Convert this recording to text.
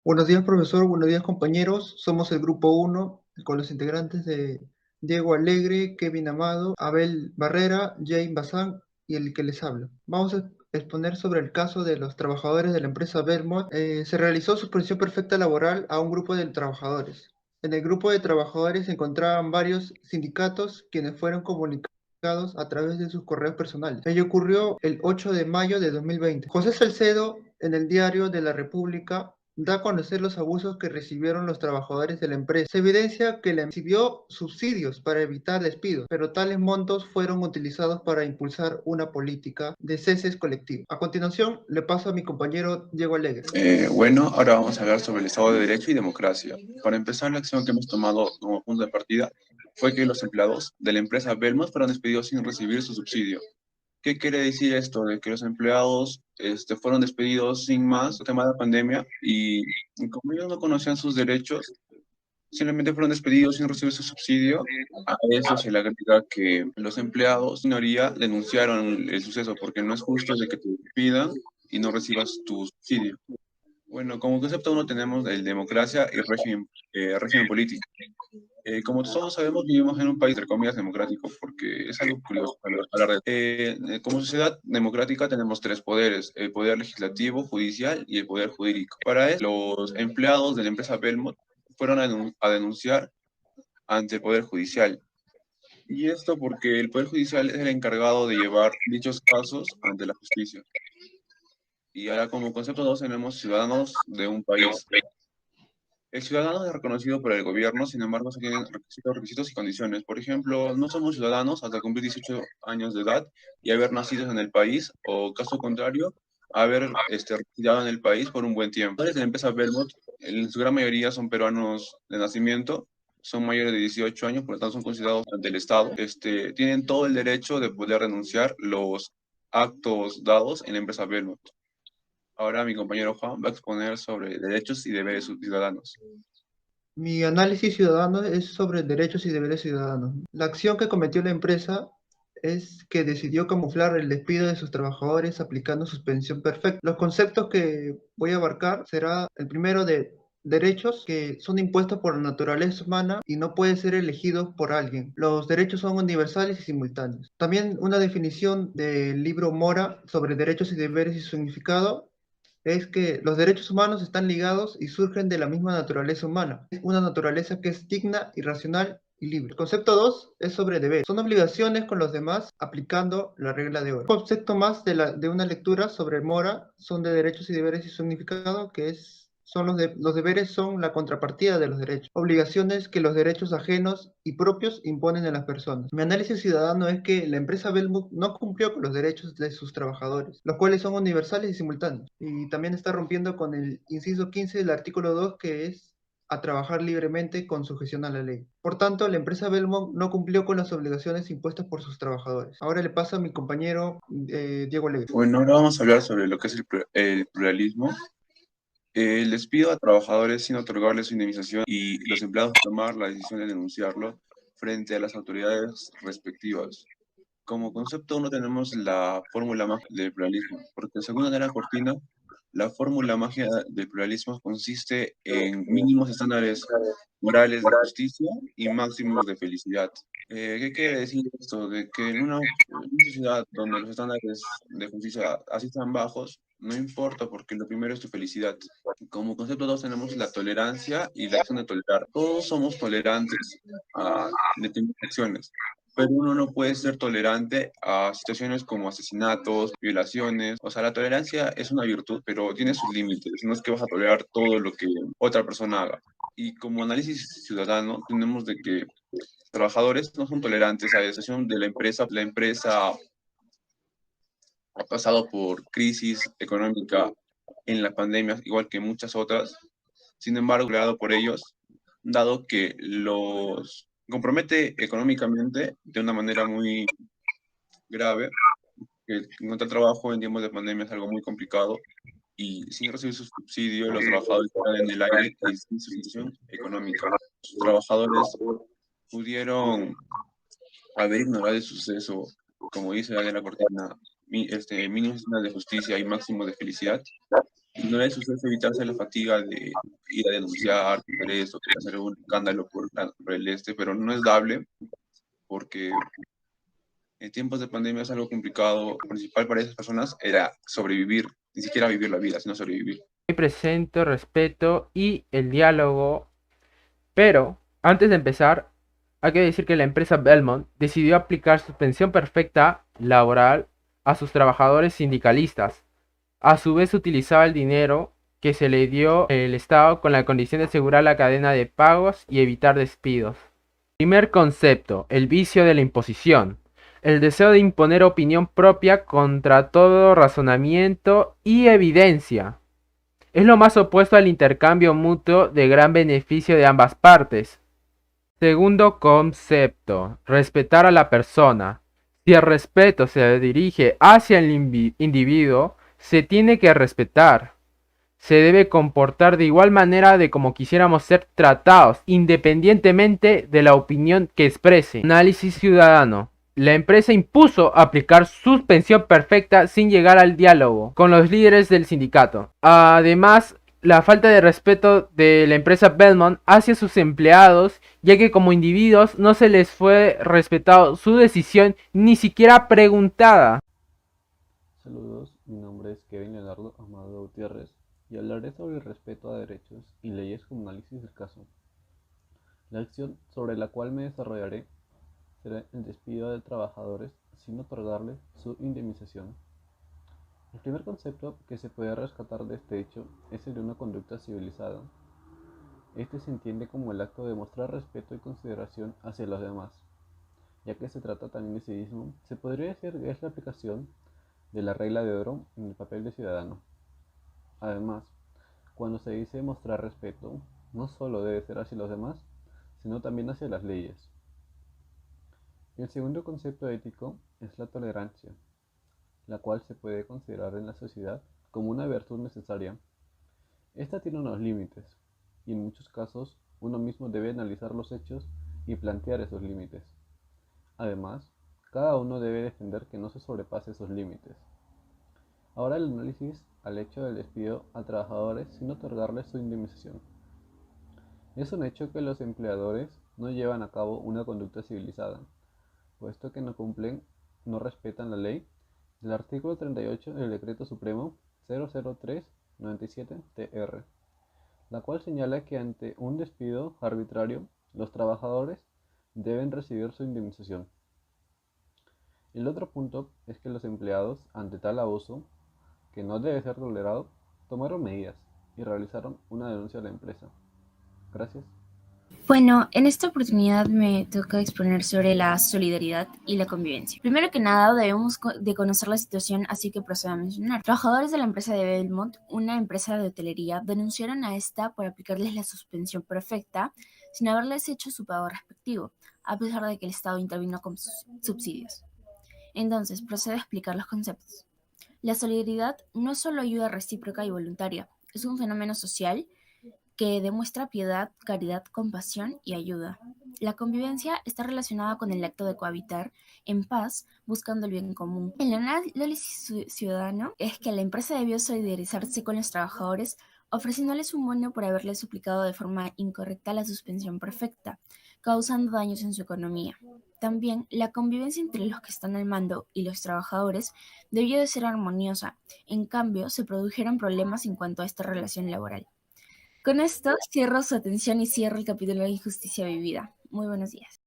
Buenos días, profesor. Buenos días, compañeros. Somos el grupo uno con los integrantes de Diego Alegre, Kevin Amado, Abel Barrera, Jane Bazán y el que les habla. Vamos a exponer sobre el caso de los trabajadores de la empresa Belmont. Se realizó suspensión perfecta laboral a un grupo de trabajadores. En el grupo de trabajadores se encontraban varios sindicatos quienes fueron comunicados a través de sus correos personales. Ello ocurrió el 8 de mayo de 2020. José Salcedo, en el Diario de la República, da a conocer los abusos que recibieron los trabajadores de la empresa. Se evidencia que le recibió subsidios para evitar despidos, pero tales montos fueron utilizados para impulsar una política de ceses colectivos. A continuación, le paso a mi compañero Diego Alegre. Bueno, ahora vamos a hablar sobre el Estado de Derecho y democracia. Para empezar, la acción que hemos tomado como punto de partida fue que los empleados de la empresa Belmont fueron despedidos sin recibir su subsidio. ¿Qué quiere decir esto? De que los empleados fueron despedidos sin más, tema de pandemia, y como ellos no conocían sus derechos, simplemente fueron despedidos sin recibir su subsidio. A eso se le agrega que los empleados, en minoría, denunciaron el suceso porque no es justo de que te despidan y no recibas tu subsidio. Bueno, como concepto uno tenemos el democracia y régimen político. Como todos sabemos, vivimos en un país, entre comillas, democrático, porque es algo curioso hablar de. Como sociedad democrática tenemos tres poderes: el poder legislativo, judicial y el poder jurídico. Para eso, los empleados de la empresa Belmont fueron a denunciar ante el poder judicial. Y esto porque el poder judicial es el encargado de llevar dichos casos ante la justicia. Y ahora como concepto 2 tenemos ciudadanos de un país. El ciudadano es reconocido por el gobierno, sin embargo, se tienen requisitos y condiciones. Por ejemplo, no somos ciudadanos hasta cumplir 18 años de edad y haber nacido en el país, o caso contrario, haber residido en el país por un buen tiempo. Los de la empresa Belmont, en su gran mayoría son peruanos de nacimiento, son mayores de 18 años, por lo tanto son considerados ante el Estado. Tienen todo el derecho de poder denunciar los actos dados en la empresa Belmont. Ahora mi compañero Juan va a exponer sobre derechos y deberes ciudadanos. Mi análisis ciudadano es sobre derechos y deberes ciudadanos. La acción que cometió la empresa es que decidió camuflar el despido de sus trabajadores aplicando suspensión perfecta. Los conceptos que voy a abarcar será el primero de derechos que son impuestos por la naturaleza humana y no pueden ser elegidos por alguien. Los derechos son universales y simultáneos. También una definición del libro Mora sobre derechos y deberes y su significado es que los derechos humanos están ligados y surgen de la misma naturaleza humana. Es una naturaleza que es digna y racional y libre. El concepto 2 es sobre deberes. Son obligaciones con los demás aplicando la regla de oro. Un concepto más de una lectura sobre Mora son de derechos y deberes y su significado, que es los deberes son la contrapartida de los derechos, obligaciones que los derechos ajenos y propios imponen a las personas. Mi análisis ciudadano es que la empresa Belmont no cumplió con los derechos de sus trabajadores, los cuales son universales y simultáneos. Y también está rompiendo con el inciso 15 del artículo 2, que es a trabajar libremente con sujeción a la ley. Por tanto, la empresa Belmont no cumplió con las obligaciones impuestas por sus trabajadores. Ahora le paso a mi compañero Diego Alegre. Bueno, ahora vamos a hablar sobre lo que es el pluralismo. El despido a trabajadores sin otorgarles su indemnización y los empleados tomar la decisión de denunciarlo frente a las autoridades respectivas. Como concepto uno tenemos la fórmula mágica del pluralismo, porque según Ana Cortina, la fórmula mágica del pluralismo consiste en mínimos estándares morales de justicia y máximos de felicidad. ¿Qué quiere decir esto? De que en una sociedad donde los estándares de justicia así están bajos, no importa porque lo primero es tu felicidad. Como concepto 2 tenemos la tolerancia y la acción de tolerar. Todos somos tolerantes a determinadas acciones, pero uno no puede ser tolerante a situaciones como asesinatos, violaciones. O sea, la tolerancia es una virtud, pero tiene sus límites. No es que vas a tolerar todo lo que otra persona haga. Y como análisis ciudadano, tenemos de que trabajadores no son tolerantes a la decisión de la empresa. La empresa ha pasado por crisis económica en la pandemia, igual que muchas otras. Sin embargo, creado por ellos, dado que los compromete económicamente de una manera muy grave, que encontrar trabajo en tiempos de pandemia es algo muy complicado y sin recibir su subsidio, los trabajadores están en el aire y sin su situación económica. Los trabajadores pudieron haber ignorado el suceso, como dice Adriana Cortina, mínimos estándares de justicia y máximo de felicidad, No le sucede evitarse la fatiga de ir a denunciar por eso, que hacer un escándalo por el pero no es dable porque en tiempos de pandemia es algo complicado. Lo principal para esas personas era sobrevivir, ni siquiera vivir la vida, sino sobrevivir. Presento, respeto y el diálogo. Pero, antes de empezar, hay que decir que la empresa Belmont decidió aplicar suspensión perfecta laboral a sus trabajadores sindicalistas. A su vez utilizaba el dinero que se le dio el Estado con la condición de asegurar la cadena de pagos y evitar despidos. Primer concepto, el vicio de la imposición. El deseo de imponer opinión propia contra todo razonamiento y evidencia. Es lo más opuesto al intercambio mutuo de gran beneficio de ambas partes. Segundo concepto, respetar a la persona. Si el respeto se dirige hacia el individuo, se tiene que respetar. Se debe comportar de igual manera de como quisiéramos ser tratados, independientemente de la opinión que exprese. Análisis ciudadano. La empresa impuso aplicar suspensión perfecta sin llegar al diálogo con los líderes del sindicato. Además, la falta de respeto de la empresa Belmont hacia sus empleados, ya que como individuos no se les fue respetado su decisión ni siquiera preguntada. Saludos, mi nombre es Kevin Leonardo Amado Gutiérrez y hablaré sobre el respeto a derechos y leyes como análisis del caso. La acción sobre la cual me desarrollaré será el despido de trabajadores sin otorgarles su indemnización. El primer concepto que se puede rescatar de este hecho es el de una conducta civilizada. Este se entiende como el acto de mostrar respeto y consideración hacia los demás. Ya que se trata también de civismo, se podría decir que es la aplicación de la regla de oro en el papel de ciudadano. Además, cuando se dice mostrar respeto, no solo debe ser hacia los demás, sino también hacia las leyes. El segundo concepto ético es la tolerancia, la cual se puede considerar en la sociedad como una virtud necesaria. Esta tiene unos límites, y en muchos casos uno mismo debe analizar los hechos y plantear esos límites. Además, cada uno debe defender que no se sobrepase esos límites. Ahora el análisis al hecho del despido a trabajadores sin otorgarles su indemnización. Es un hecho que los empleadores no llevan a cabo una conducta civilizada, puesto que no respetan la ley del artículo 38 del Decreto Supremo 003/97-TR, la cual señala que ante un despido arbitrario, los trabajadores deben recibir su indemnización. El otro punto es que los empleados, ante tal abuso, que no debe ser tolerado, tomaron medidas y realizaron una denuncia a la empresa. Gracias. Bueno, en esta oportunidad me toca exponer sobre la solidaridad y la convivencia. Primero que nada, debemos de conocer la situación, así que procedo a mencionar. Trabajadores de la empresa de Belmont, una empresa de hotelería, denunciaron a esta por aplicarles la suspensión perfecta sin haberles hecho su pago respectivo, a pesar de que el Estado intervino con sus subsidios. Entonces, procedo a explicar los conceptos. La solidaridad no es solo ayuda recíproca y voluntaria, es un fenómeno social que demuestra piedad, caridad, compasión y ayuda. La convivencia está relacionada con el acto de cohabitar en paz, buscando el bien común. El análisis ciudadano es que la empresa debió solidarizarse con los trabajadores, ofreciéndoles un bono por haberles suplicado de forma incorrecta la suspensión perfecta, causando daños en su economía. También, la convivencia entre los que están al mando y los trabajadores debió de ser armoniosa. En cambio, se produjeron problemas en cuanto a esta relación laboral. Con esto cierro su atención y cierro el capítulo de injusticia vivida. Muy buenos días.